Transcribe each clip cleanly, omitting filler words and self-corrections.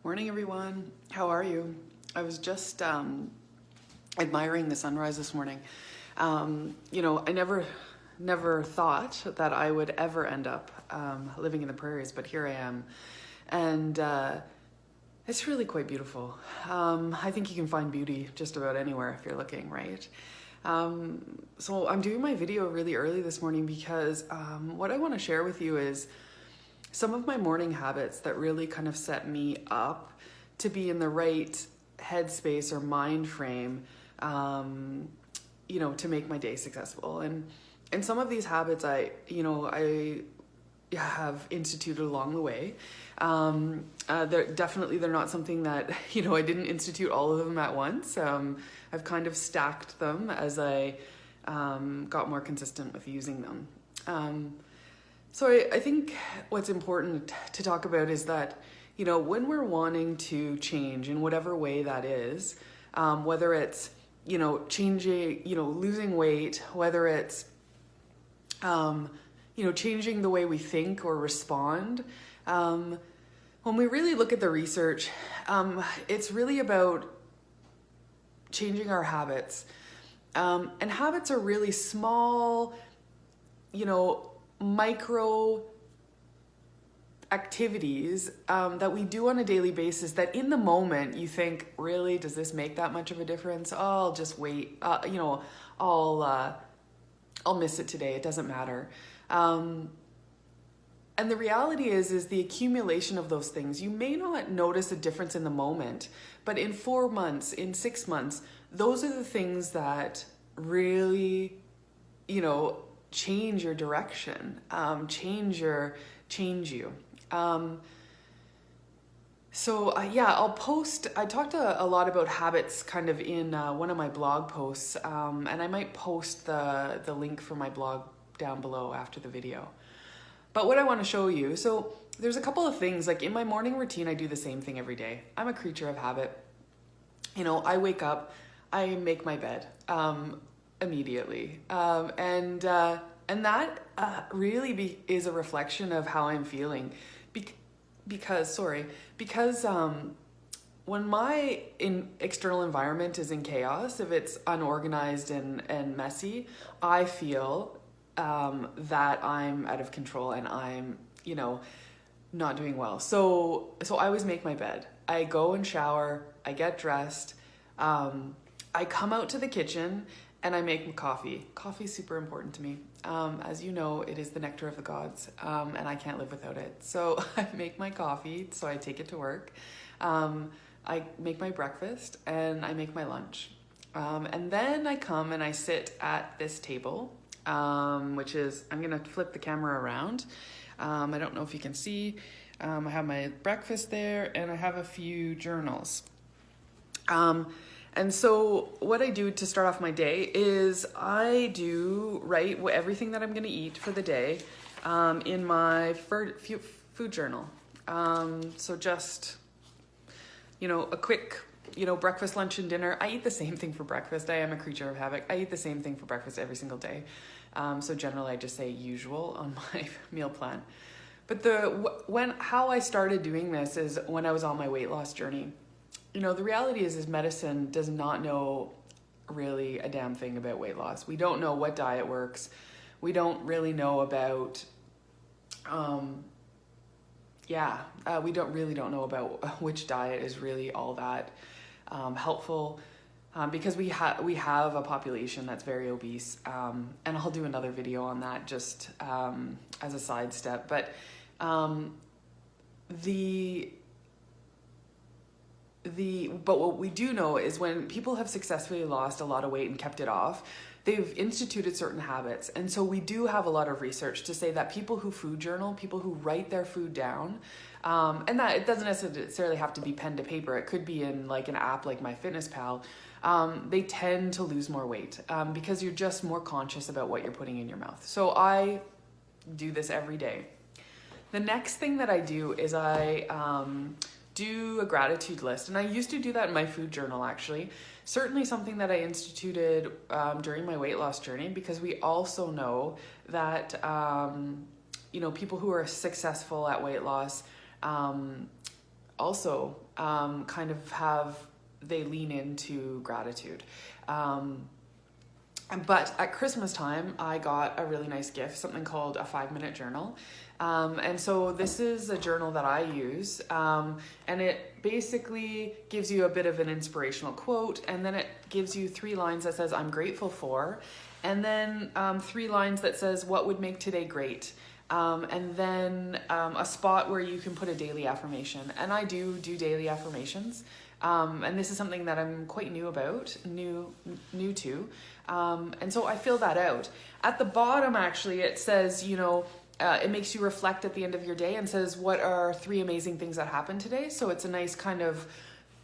Morning, everyone. How are you? I was just admiring the sunrise this morning. I never thought that I would ever end up living in the prairies, but here I am. And it's really quite beautiful. I think you can find beauty just about anywhere if you're looking, right? So I'm doing my video really early this morning because what I want to share with you is some of my morning habits that really kind of set me up to be in the right headspace or mind frame, to make my day successful. And some of these habits I have instituted along the way. They're not something that, I didn't institute all of them at once. I've kind of stacked them as I got more consistent with using them. So I think what's important to talk about is that, when we're wanting to change in whatever way that is, whether it's, changing, losing weight, whether it's, changing the way we think or respond. When we really look at the research, it's really about changing our habits. And habits are really small, micro activities that we do on a daily basis that in the moment you think, really, does this make that much of a difference? Oh, I'll just wait. I'll miss it today. It doesn't matter. And the reality is the accumulation of those things. You may not notice a difference in the moment, but in 4 months, in 6 months, those are the things that really, change your direction, change you. I'll post, I talked a lot about habits kind of in one of my blog posts, and I might post the link for my blog down below after the video. But what I want to show you, so there's a couple of things, like in my morning routine, I do the same thing every day. I'm a creature of habit. I wake up, I make my bed immediately. And that really is a reflection of how I'm feeling. Because when my external environment is in chaos, if it's unorganized and messy, I feel that I'm out of control and I'm, not doing well. So I always make my bed. I go and shower, I get dressed, I come out to the kitchen and I make coffee. Coffee is super important to me. As you know, it is the nectar of the gods, and I can't live without it. So I make my coffee, so I take it to work. I make my breakfast and I make my lunch. And then I come and I sit at this table, which is, I'm gonna flip the camera around. I don't know if you can see. I have my breakfast there and I have a few journals. And so what I do to start off my day is I do write everything that I'm going to eat for the day in my food journal. So just, a quick, breakfast, lunch, and dinner. I eat the same thing for breakfast. I am a creature of habit. I eat the same thing for breakfast every single day. So generally I just say usual on my meal plan. But how I started doing this is when I was on my weight loss journey. The reality is medicine does not know really a damn thing about weight loss. We don't know what diet works. We don't really know about, we don't know about which diet is really all that helpful, because we have a population that's very obese, and I'll do another video on that just as a side step. But but what we do know is when people have successfully lost a lot of weight and kept it off, they've instituted certain habits. And so we do have a lot of research to say that people who food journal, people who write their food down, and that it doesn't necessarily have to be pen to paper. It could be in like an app like MyFitnessPal. They tend to lose more weight because you're just more conscious about what you're putting in your mouth. So I do this every day. The next thing that I do is I do a gratitude list. And I used to do that in my food journal, actually. Certainly something that I instituted during my weight loss journey, because we also know that, people who are successful at weight loss also kind of they lean into gratitude. But at Christmas time, I got a really nice gift, something called a 5-minute journal. And so this is a journal that I use, and it basically gives you a bit of an inspirational quote, and then it gives you 3 lines that says, I'm grateful for, and then 3 lines that says, what would make today great? And then a spot where you can put a daily affirmation. And I do daily affirmations. And this is something that I'm quite new to. And so I fill that out. At the bottom, actually, it says, it makes you reflect at the end of your day and says, what are 3 amazing things that happened today? So it's a nice kind of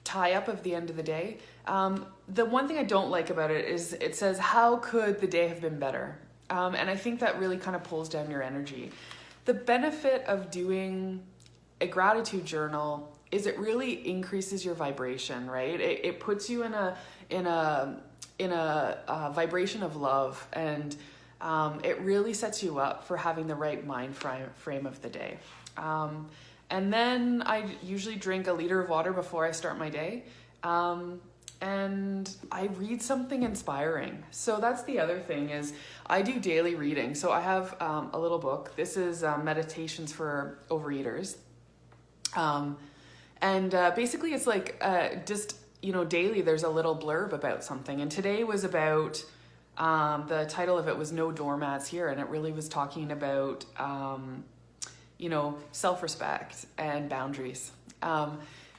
tie up of the end of the day. The one thing I don't like about it is it says, how could the day have been better? And I think that really kind of pulls down your energy. The benefit of doing a gratitude journal is it really increases your vibration, right? It puts you in a vibration of love, and it really sets you up for having the right mind frame of the day. And then I usually drink a liter of water before I start my day. And I read something inspiring. So that's the other thing is I do daily reading. So I have a little book. This is Meditations for Overeaters. And basically it's like just, daily there's a little blurb about something. And today was about, the title of it was No Doormats Here. And it really was talking about, self-respect and boundaries.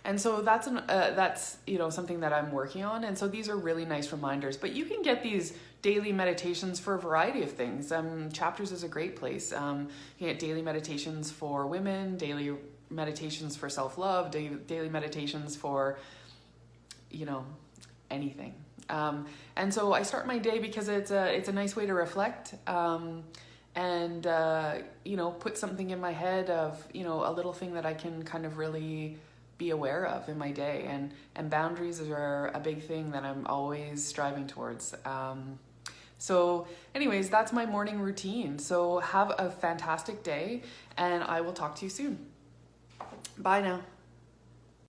And so that's something that I'm working on. And so these are really nice reminders. But you can get these daily meditations for a variety of things. Chapters is a great place. You can get daily meditations for women, daily meditations for self-love, daily meditations for, anything. And so I start my day because it's a nice way to reflect. And put something in my head of, a little thing that I can kind of really be aware of in my day, and boundaries are a big thing that I'm always striving towards. So anyways, that's my morning routine. So have a fantastic day, and I will talk to you soon. Bye now.